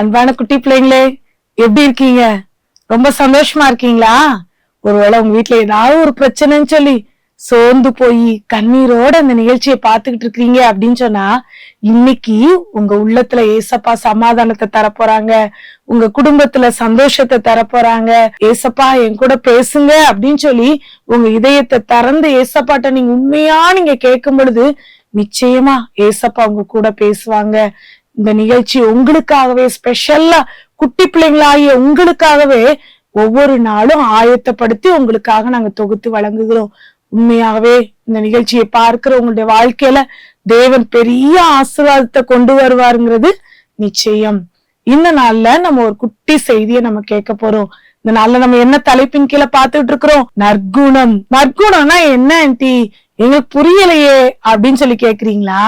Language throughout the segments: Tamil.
அன்பான குட்டி பிள்ளைங்களே, எப்படி இருக்கீங்க? ரொம்ப சந்தோஷமா இருக்கீங்களா? ஒருவேளை உங்க வீட்டுல ஏதாவது ஒரு பிரச்சனைன்னு சொல்லி சோர்ந்து போய் கண்ணீரோட அந்த நிகழ்ச்சியை பார்த்துக்கிட்டு இருக்கீங்க அப்படின்னு சொன்னா, இன்னைக்கு உங்க உள்ளத்துல ஏசப்பா சமாதானத்தை தரப்போறாங்க. உங்க குடும்பத்துல சந்தோஷத்தை தரப்போறாங்க. ஏசப்பா என் கூட பேசுங்க அப்படின்னு சொல்லி உங்க இதயத்தை திறந்து ஏசப்பாட்ட நீங்க கேட்கும் பொழுது நிச்சயமா ஏசப்பா உங்க கூட பேசுவாங்க. இந்த நிகழ்ச்சி உங்களுக்காகவே ஸ்பெஷல்லா குட்டி பிள்ளைங்களாகிய உங்களுக்காகவே ஒவ்வொரு நாளும் ஆயத்தப்படுத்தி உங்களுக்காக நாங்க தொகுத்து வழங்குகிறோம். உண்மையாகவே இந்த நிகழ்ச்சியை பார்க்கிற உங்களுடைய வாழ்க்கையில தேவன் பெரிய ஆசீர்வாதத்தை கொண்டு வருவாருங்கிறது நிச்சயம். இந்த நாள்ல நம்ம ஒரு குட்டி செய்தியை நம்ம கேட்க போறோம். இந்த நாள்ல நம்ம என்ன தலைப்பின் கீழே பார்த்துட்டு இருக்கிறோம்? நற்குணம். நற்குணம்னா என்ன ஆன்ட்டி, எங்களுக்கு புரியலையே அப்படின்னு சொல்லி கேக்குறீங்களா?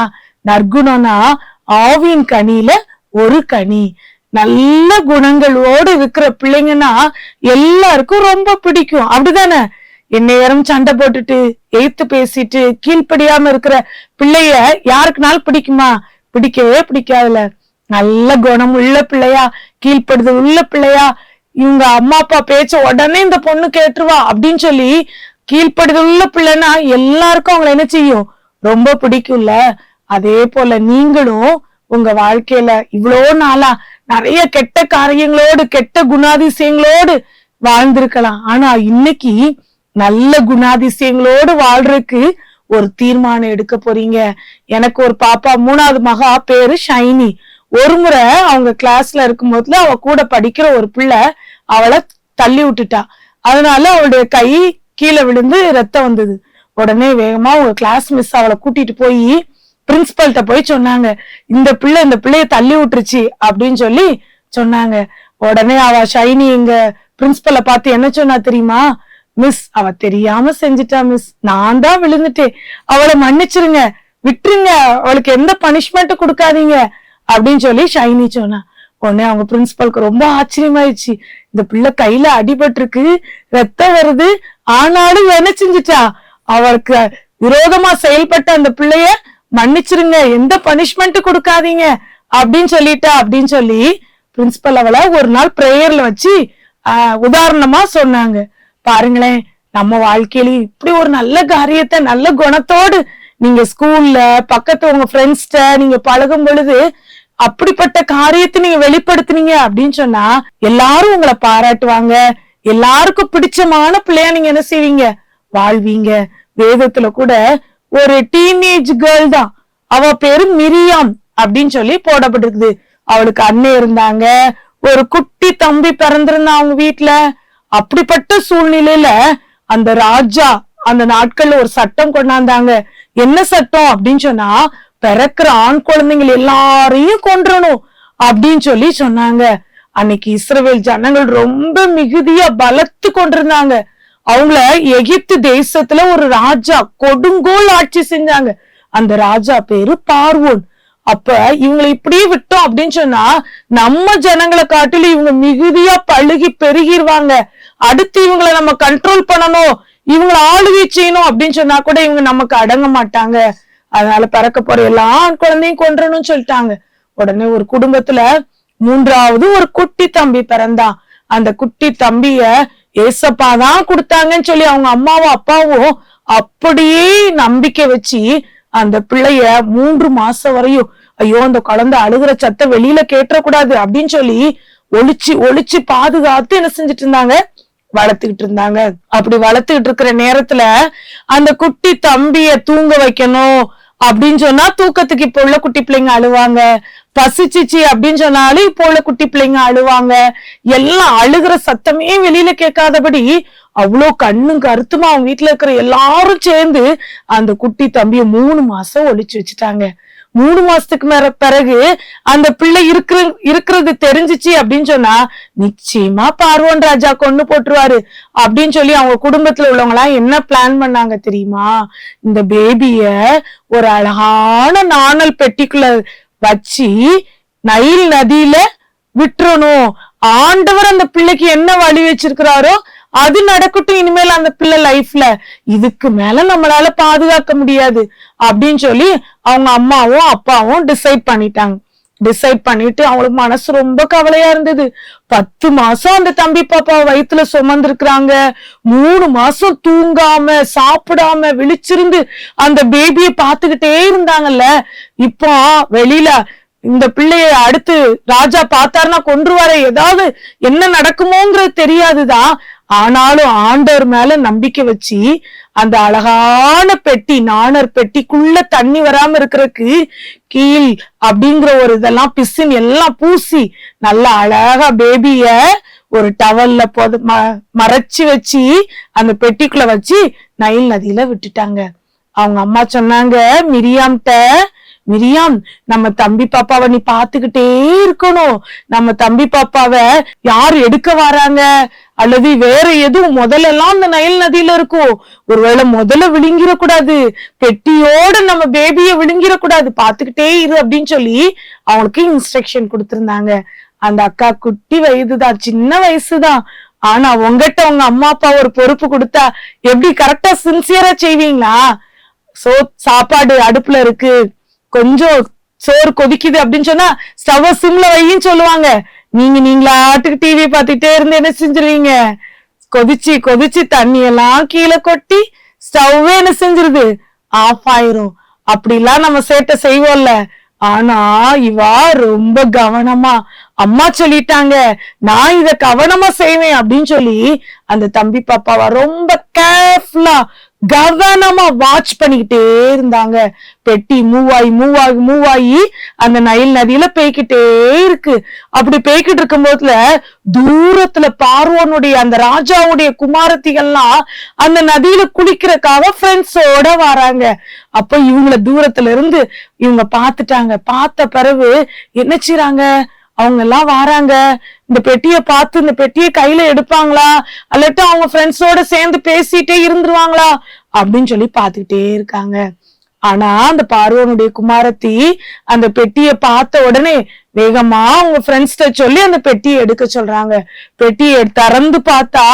நற்குணம்னா ஆவியின் கனியில ஒரு கனி. நல்ல குணங்களோடு இருக்கிற பிள்ளைங்கன்னா எல்லாருக்கும் ரொம்ப பிடிக்கும், அப்படிதானே? எந்நேரம் சண்டை போட்டுட்டு எய்த்து பேசிட்டு கீழ்ப்படியாம இருக்கிற பிள்ளைய யாருக்குனாலும் பிடிக்குமா? பிடிக்கவே பிடிக்காதுல. நல்ல குணம் உள்ள பிள்ளையா, கீழ்ப்படுதல் உள்ள பிள்ளையா, இவங்க அம்மா அப்பா பேச்ச உடனே இந்த பொண்ணு கேட்டுருவா அப்படின்னு சொல்லி கீழ்ப்படுதல் உள்ள பிள்ளைன்னா எல்லாருக்கும் அவங்களை என்ன செய்யும்? ரொம்ப பிடிக்கும்ல. அதே போல நீங்களும் உங்க வாழ்க்கையில இவ்வளோ நாளா நிறைய கெட்ட காரியங்களோடு கெட்ட குணாதிசயங்களோடு வாழ்ந்திருக்கலாம். ஆனா இன்னைக்கு நல்ல குணாதிசயங்களோடு வாழ்றதுக்கு ஒரு தீர்மானம் எடுக்க போறீங்க. எனக்கு ஒரு பாப்பா, 3வது மகா, பேரு ஷைனி. ஒரு முறை அவங்க கிளாஸ்ல இருக்கும் போதுல அவ கூட படிக்கிற ஒரு பிள்ளை அவளை தள்ளி விட்டுட்டா. அதனால அவளுடைய கை கீழே விழுந்து ரத்தம் வந்தது. உடனே வேகமா அவங்க கிளாஸ் மிஸ் அவளை கூட்டிட்டு போய் பிரின்சிபல்கிட்ட போய் சொன்னாங்க, இந்த பிள்ளைய தள்ளி விட்டுருச்சு அப்படின்னு சொல்லி சொன்னாங்க. உடனே அவ ஷைனி எங்க பிரின்சிபலை பார்த்து என்ன சொன்னா தெரியுமா? மிஸ், அவ தெரியாம செஞ்சுட்டா மிஸ், நான் தான் விழுந்துட்டேன், அவளை மன்னிச்சிருங்க, விட்டுருங்க, அவளுக்கு எந்த பனிஷ்மெண்ட்டும் கொடுக்காதீங்க அப்படின்னு சொல்லி ஷைனி சொன்னா. உடனே அவங்க பிரின்சிபலுக்கு ரொம்ப ஆச்சரியமாயிடுச்சு. இந்த பிள்ளை கையில அடிபட்டு இருக்கு, ரத்தம் வருது, ஆனாலும் என்ன செஞ்சுட்டா? அவளுக்கு விரோதமா செயல்பட்ட அந்த பிள்ளைய மன்னிச்சிருங்க, எந்த பனிஷ்மெண்ட் கொடுக்காதீங்க அப்படின்னு சொல்லிட்டா அப்படின்னு சொல்லி பிரின்சிபல் அவளை ஒரு நாள் பிரேயர்ல வச்சு உதாரணமா சொன்னாங்க. பாருங்களேன், நம்ம வாழ்க்கையில இப்படி ஒரு நல்ல காரியத்தை நல்ல குணத்தோடு நீங்க ஸ்கூல்ல பக்கத்து உங்க ஃப்ரெண்ட்ஸ்ட நீங்க பழகும் பொழுது அப்படிப்பட்ட காரியத்தை நீங்க வெளிப்படுத்துனீங்க அப்படின்னு சொன்னா எல்லாரும் உங்களை பாராட்டுவாங்க. எல்லாருக்கும் பிடிச்சமான பிள்ளையா நீங்க என்ன செய்வீங்க? வாழ்வீங்க. வேதத்துல கூட ஒரு டீனேஜ் கேர்ள் தான், அவ பேரு மிரியாம் அப்படின்னு சொல்லி போடப்பட்டிருக்குது. அவளுக்கு அண்ணன் இருந்தாங்க, ஒரு குட்டி தம்பி பிறந்திருந்தான் அவங்க வீட்டுல. அப்படிப்பட்ட சூழ்நிலையில அந்த ராஜா அந்த நாட்கள்ல ஒரு சட்டம் கொண்டாந்தாங்க. என்ன சட்டம் அப்படின்னு சொன்னா, பிறக்கிற ஆண் குழந்தைகள் எல்லாரையும் கொன்றணும் அப்படின்னு சொல்லி சொன்னாங்க. அன்னைக்கு இஸ்ரவேல் ஜனங்கள் ரொம்ப மிகுதியா பலத்து கொண்டிருந்தாங்க. அவங்கள எகிப்து தேசத்துல ஒரு ராஜா கொடுங்கோல் ஆட்சி செஞ்சாங்க. அந்த ராஜா பேரு பார்வோன். அப்ப இவங்களை இப்படியே விட்டோம் அப்படின்னு சொன்னா நம்ம ஜனங்களை காட்டிலும் இவங்க மிகுதியா பழுகி பெருகிடுவாங்க. அடுத்து இவங்களை நம்ம கண்ட்ரோல் பண்ணணும், இவங்களை ஆளுகை செய்யணும் அப்படின்னு சொன்னா கூட இவங்க நமக்கு அடங்க மாட்டாங்க. அதனால பிறக்க போற எல்லா ஆண் குழந்தையும் கொன்றணும்னு சொல்லிட்டாங்க. உடனே ஒரு குடும்பத்துல 3வது ஒரு குட்டி தம்பி பிறந்தான். அந்த குட்டி தம்பிய ஏசப்பா தான் கொடுத்தாங்கன்னு சொல்லி அவங்க அம்மாவும் அப்பாவும் அப்படியே நம்பிக்கை வச்சு அந்த பிள்ளைய 3 மாசம் வரையும், ஐயோ அந்த குழந்தை அழுகுற சத்தம் வெளியில கேட்டக்கூடாது அப்படின்னு சொல்லி ஒளிச்சு ஒளிச்சு பாதுகாத்து என்ன செஞ்சுட்டு இருந்தாங்க? வளர்த்துக்கிட்டு இருந்தாங்க. அப்படி வளர்த்துக்கிட்டு இருக்கிற நேரத்துல அந்த குட்டி தம்பிய தூங்க வைக்கணும் அப்படின்னு சொன்னா தூக்கத்துக்கு இப்ப உள்ள குட்டி பிள்ளைங்க அழுவாங்க. பசிச்சிச்சு அப்படின்னு சொன்னாலும் இப்ப உள்ள குட்டி பிள்ளைங்க அழுவாங்க. எல்லாம் அழுகிற சத்தமே வெளியில கேட்காதபடி அவ்வளோ கண்ணும் கருத்துமா அவங்க வீட்டுல இருக்கிற எல்லாரும் சேர்ந்து அந்த குட்டி தம்பிய 3 மாசம் ஒளிச்சு வச்சுட்டாங்க. 3 மாசத்துக்கு பிறகு அந்த பிள்ளை இருக்கிறது தெரிஞ்சிச்சு அப்படின்னு சொன்னா நிச்சயமா பார்வோன் ராஜா கொண்டு போட்டுருவாரு அப்படின்னு சொல்லி அவங்க குடும்பத்துல உள்ளவங்க எல்லாம் என்ன பிளான் பண்ணாங்க தெரியுமா? இந்த பேபிய ஒரு அழகான நாணல் பெட்டிக்குள்ள வச்சு நைல் நதியில விட்டுறணும். ஆண்டவர் அந்த பிள்ளைக்கு என்ன வழி வச்சிருக்கிறாரோ அது நடக்கட்டும் இனிமேல் அந்த பிள்ளை லைஃப்ல, இதுக்கு மேல நம்மளால பாதுகாக்க முடியாது அப்படின்னு சொல்லி அவங்க அம்மாவும் அப்பாவும் டிசைட் பண்ணிட்டாங்க. டிசைட் பண்ணிட்டு அவங்களுக்கு மனசு ரொம்ப கவலையா இருந்தது. 10 மாசம் அந்த தம்பி பாப்பா வயித்துல சுமந்திருக்கிறாங்க. 3 மாசம் தூங்காம சாப்பிடாம விழிச்சிருந்து அந்த பேபியை பாத்துக்கிட்டே இருந்தாங்கல்ல. இப்போ வெளியில இந்த பிள்ளைய அடுத்து ராஜா பார்த்தாருன்னா கொன்றுவாரே, ஏதாவது என்ன நடக்குமோங்கிறது தெரியாதுதான். ஆனாலும் ஆண்டவர் மேல நம்பிக்கை வச்சு அந்த அழகான பெட்டி, நாணர் பெட்டிக்குள்ள தண்ணி வராம இருக்கிறதுக்கு கீழ் அப்படிங்கிற ஒரு இதெல்லாம் பிசின் எல்லாம் பூசி நல்லா அழகா பேபிய ஒரு டவல்ல மறைச்சு வச்சு அந்த பெட்டிக்குள்ள வச்சு நைல் நதியில விட்டுட்டாங்க. அவங்க அம்மா சொன்னாங்க மிரியாம்கிட்ட, மிரியாம், நம்ம தம்பி பாப்பாவை நீ பாத்துக்கிட்டே இருக்கணும். நம்ம தம்பி பாப்பாவை யார் எடுக்க வராங்க அல்லது வேற எதுவும் முதல்ல எல்லாம் அந்த நைல் நதியில இருக்கும், ஒருவேளை முதல்ல விழுங்கிடக்கூடாது, பெட்டியோட நம்ம பேபிய விழுங்கிடக்கூடாது, பாத்துக்கிட்டே இரு அப்படின்னு சொல்லி அவங்களுக்கு இன்ஸ்ட்ரக்ஷன் கொடுத்திருந்தாங்க. அந்த அக்கா குட்டி வயதுதான், சின்ன வயசுதான். ஆனா உங்ககிட்ட உங்க அம்மா அப்பா ஒரு பொறுப்பு கொடுத்தா எப்படி கரெக்டா சின்சியரா செய்வீங்களா? சாப்பாடு அடுப்புல இருக்கு, கொஞ்சம் சோறு கொதிக்குது அப்படின்னு சொன்னா ஸ்டவ் சிம்ல வையின்னு சொல்லுவாங்க. நீங்களாட்டுக்கு டிவி பார்த்துட்டே இருந்து என்ன செஞ்சிருவீங்க, கொதிச்சு கொதிச்சு தண்ணி எல்லாம் கீழே கொட்டி ஸ்டவ்வே என்ன செஞ்சிருது, ஆஃப் ஆயிரும். அப்படிலாம் நம்ம சேட்டை செய்வோம்ல. ஆனா இவா ரொம்ப கவனமா, அம்மா சொல்லிட்டாங்க நான் இத கவனமா செய்வேன் அப்படின்னு சொல்லி அந்த தம்பி பாப்பாவா ரொம்ப கேர்ஃபுல்லா கவனமா வாட்ச் பண்ணிக்கிட்டே இருந்தாங்க. பெட்டி மூவாயி அந்த நைல் நதியில பேய்கிட்டே இருக்கு. அப்படி பேய்கிட்டு இருக்கும் போதுல தூரத்துல பார்வோனுடைய அந்த ராஜாவுடைய குமாரத்திகள்லாம் அந்த நதியில குளிக்கிறதுக்காக ஃப்ரெண்ட்ஸோட வராங்க. அப்ப இவங்கள தூரத்துல இருந்து இவங்க பாத்துட்டாங்க. பார்த்த பிறகு என்ன செய்றாங்க, அவங்க எல்லாம் வராங்க. இந்த பெட்டியை பார்த்து இந்த பெட்டியை கையில எடுப்பாங்களா அல்லட்டு அவங்க ஃப்ரெண்ட்ஸோட சேர்ந்து பேசிட்டே இருந்துருவாங்களா அப்படின்னு சொல்லி பாத்துக்கிட்டே இருக்காங்க. ஆனா அந்த பார்வோனுடைய குமாரத்தி அந்த பெட்டியை பார்த்த உடனே வேகமா அவங்க ஃப்ரெண்ட்ஸ்ட சொல்லி அந்த பெட்டியை எடுக்க சொல்றாங்க. பெட்டியை திறந்து பார்த்தா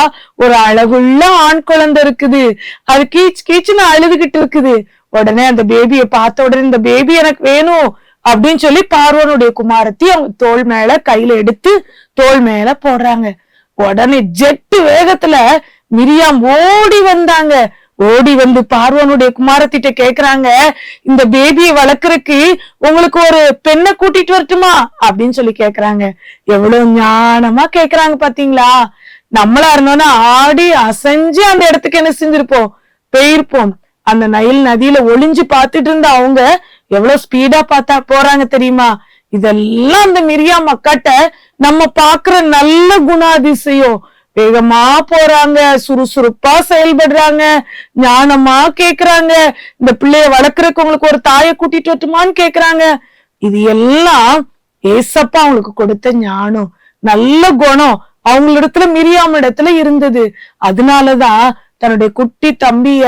ஒரு அழகுள்ள ஆண் குழந்தை இருக்குது. அது கீச்சுன்னு அழுதுகிட்டு இருக்குது. உடனே அந்த பேபியை பார்த்த உடனே இந்த பேபி எனக்கு வேணும் அப்படின்னு சொல்லி பார்வோனுடைய குமாரத்தி அவங்க தோல் மேல கையில எடுத்து தோல் மேல போடுறாங்க. உடனே ஜெட்டு வேகத்துல மிரியாம் ஓடி வந்தாங்க. ஓடி வந்து பார்வோனுடைய குமாரத்திட்ட கேக்குறாங்க, இந்த பேபியை வளர்க்கறதுக்கு உங்களுக்கு ஒரு பெண்ணை கூட்டிட்டு வரட்டுமா அப்படின்னு சொல்லி கேக்குறாங்க. எவ்வளவு ஞானமா கேக்குறாங்க பாத்தீங்களா? நம்மளா இருந்தோம்னா ஆடி அசைஞ்சு அந்த இடத்துக்கு என்ன செஞ்சிருப்போம், போயிருப்போம். அந்த நைல் நதியில ஒளிஞ்சு பாத்துட்டு இருந்த அவங்க எவ்வளவு ஸ்பீடா பார்த்தா போறாங்க தெரியுமா? இதெல்லாம் அந்த மிரியாம் அக்காட்ட நம்ம பாக்குற நல்ல குணாதிசயம். வேகமா போறாங்க, சுறுசுறுப்பா செயல்படுறாங்க, ஞானமா கேக்குறாங்க. இந்த பிள்ளைய வளர்க்கறதுக்கு உங்களுக்கு ஒரு தாயை கூட்டிட்டு வரட்டுமான்னு கேக்குறாங்க. இது எல்லாம் ஏசப்பா அவங்களுக்கு கொடுத்த ஞானம், நல்ல குணம் அவங்களிடத்துல மிரியாம் இடத்துல இருந்தது. அதனாலதான் தன்னுடைய குட்டி தம்பிய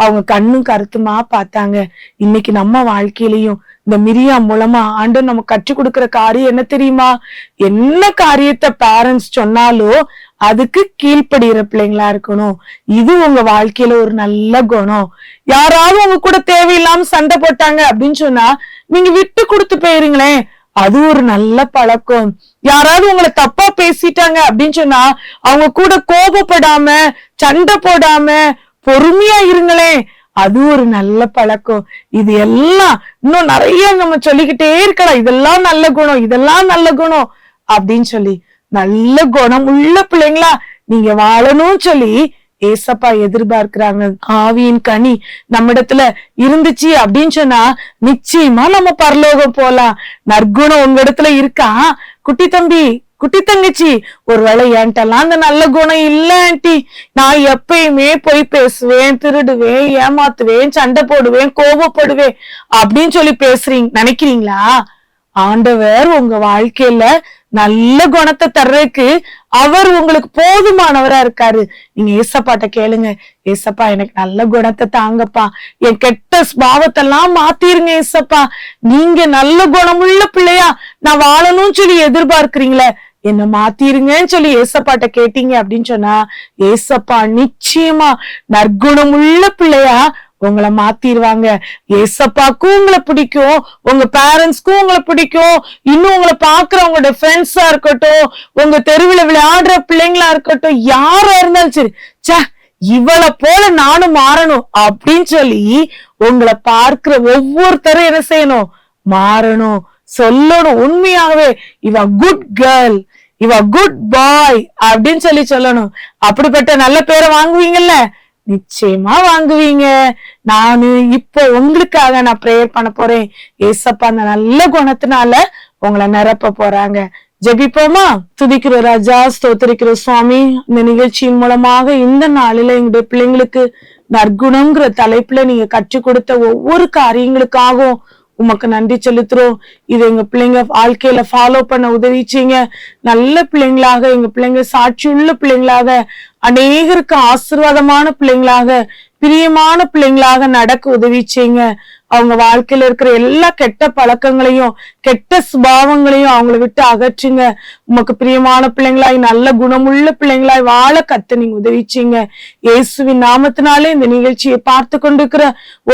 அவங்க கண்ணும் கருத்துமா பார்த்தாங்க. இன்னைக்கு நம்ம வாழ்க்கையிலையும் இந்த மிரியாம் மூலமா ஆண்டவர் நம்ம கற்றுக் கொடுக்கிற காரியம் என்ன தெரியுமா? என்ன காரியத்தை பேரண்ட்ஸ் சொன்னாலும் அதுக்கு கீழ்ப்படுகிற பிள்ளைங்களா இருக்கணும். இது உங்க வாழ்க்கையில ஒரு நல்ல குணம். யாராவது உங்க கூட தேவையில்லாம சண்டை போட்டாங்க அப்படின்னு சொன்னா நீங்க விட்டு கொடுத்து போயிருங்களேன், அது ஒரு நல்ல பழக்கம். யாராவது உங்களை தப்பா பேசிட்டாங்க அப்படின்னு சொன்னா அவங்க கூட கோபப்படாம சண்டை போடாம பொறுமையா இருங்களேன், அது ஒரு நல்ல பழக்கம். இது எல்லாம் இன்னும் நிறைய நம்ம சொல்லிக்கிட்டே இருக்கலாம். இதெல்லாம் நல்ல குணம், இதெல்லாம் நல்ல குணம் அப்படின்னு சொல்லி நல்ல குணம் உள்ள பிள்ளைங்களா நீங்க வாழணும்னு சொல்லி ஏசப்பா எதிர்பார்க்கிறாங்க. ஆவியின் கனி நம்ம இடத்துல இருந்துச்சு அப்படின்னு சொன்னா நிச்சயமா நம்ம பரலோகம் போலாம். நற்குணம் உங்க இடத்துல இருக்கா குட்டி தம்பி, குட்டி தங்கச்சி? ஒருவேளை என்கிட்டலாம் அந்த நல்ல குணம் இல்ல ஆண்டி, நான் எப்பயுமே போய் பேசுவேன், திருடுவேன், ஏமாத்துவேன், சண்டை போடுவேன், கோபப்படுவேன் அப்படின்னு சொல்லி நினைக்கிறீங்களா? ஆண்டவர் உங்க வாழ்க்கையில நல்ல குணத்தை தர்றதுக்கு அவர் உங்களுக்கு போதுமானவரா இருக்காரு. நீங்க ஏசப்பாட்ட கேளுங்க, ஏசப்பா எனக்கு நல்ல குணத்தை தாங்கப்பா, என் கெட்ட ஸ்பாவத்தெல்லாம் மாத்திருங்க ஏசப்பா, நீங்க நல்ல குணமுள்ள பிள்ளையா நான் வாழணும்னு சொல்லி எதிர்பார்க்கிறீங்களே, என்ன மாத்திருங்கன்னு சொல்லி ஏசப்பாட்ட கேட்டீங்க அப்படின்னு சொன்னா ஏசப்பா நிச்சயமா நற்குணமுள்ள பிள்ளையா உங்களை மாத்திருவாங்க. ஏசப்பாக்கும் உங்களை பிடிக்கும், உங்க பேரண்ட்ஸ்க்கும் உங்களை பிடிக்கும், இன்னும் உங்களை பாக்குற உங்களோட ஃப்ரெண்ட்ஸா இருக்கட்டும், உங்க தெருவில் விளையாடுற பிள்ளைங்களா இருக்கட்டும், யாரா இருந்தாலும் சரி, சே இவளை போல நானும் மாறணும் அப்படின்னு சொல்லி உங்களை பார்க்கிற ஒவ்வொருத்தரும் என்ன செய்யணும்? மாறணும், சொல்லணும். உண்மையாகவே இவ குட் கேர்ள், இவ குட் பாய் அப்படின்னு சொல்லணும். அப்படிப்பட்ட நல்ல பேரை வாங்குவீங்கல்ல? நிச்சயமா வாங்குவீங்க. நானு இப்போ உங்களுக்காக நான் பிரேயர் பண்ண போறேன். ஏசப்பா அந்த நல்ல குணத்தினால உங்களை நிரப்ப போறாங்க. ஜெபிப்போமா? துதிக்கிற ராஜா, ஸ்தோத்திரிக்கிற சுவாமி, இந்த நிகழ்ச்சியின் மூலமாக இந்த நாளில எங்களுடைய பிள்ளைங்களுக்கு நற்குணம்ங்கிற தலைப்புல நீங்க கற்றுக் கொடுத்த ஒவ்வொரு காரியங்களுக்காகவும் உமக்கு நன்றி செலுத்துறோம். இது எங்க பிள்ளைங்க வாழ்க்கையில ஃபாலோ பண்ண உதவிச்சீங்க. நல்ல பிள்ளைங்களாக, எங்க பிள்ளைங்க சாட்சியுள்ள பிள்ளைங்களாக, அநேகருக்கு ஆசீர்வாதமான பிள்ளைங்களாக, பிரியமான பிள்ளைங்களாக நடக்க உதவிச்சீங்க. அவங்க வாழ்க்கையில இருக்கிற எல்லா கெட்ட பழக்கங்களையும் கெட்ட சுபாவங்களையும் அவங்கள விட்டு அகற்றுங்க. உமக்கு பிரியமான பிள்ளைங்களாய், நல்ல குணமுள்ள பிள்ளைங்களாய் வாழ கத்து நீங்க உதவிச்சீங்க. இயேசுவின் நாமத்தினாலே இந்த நிகழ்ச்சியை பார்த்து கொண்டிருக்கிற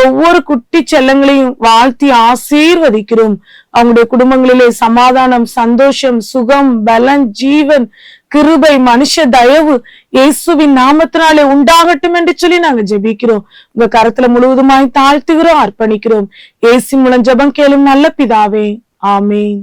ஒவ்வொரு குட்டி செல்லங்களையும் வாழ்த்தி ஆசீர்வதிக்கிறோம். அவங்களுடைய குடும்பங்களிலே சமாதானம், சந்தோஷம், சுகம், பலன், ஜீவன், கிருபை, மனுஷ தயவு இயேசுவின் நாமத்தினாலே உண்டாகட்டும் என்று சொல்லி நாங்க ஜெபிக்கிறோம். உங்க கரத்துல முழுவதுமாய் தாழ்த்துகிறோம், அர்ப்பணிக்கிறோம். இயேசு மூலம் ஜெபம் கேளும் நல்ல பிதாவே, ஆமேன்.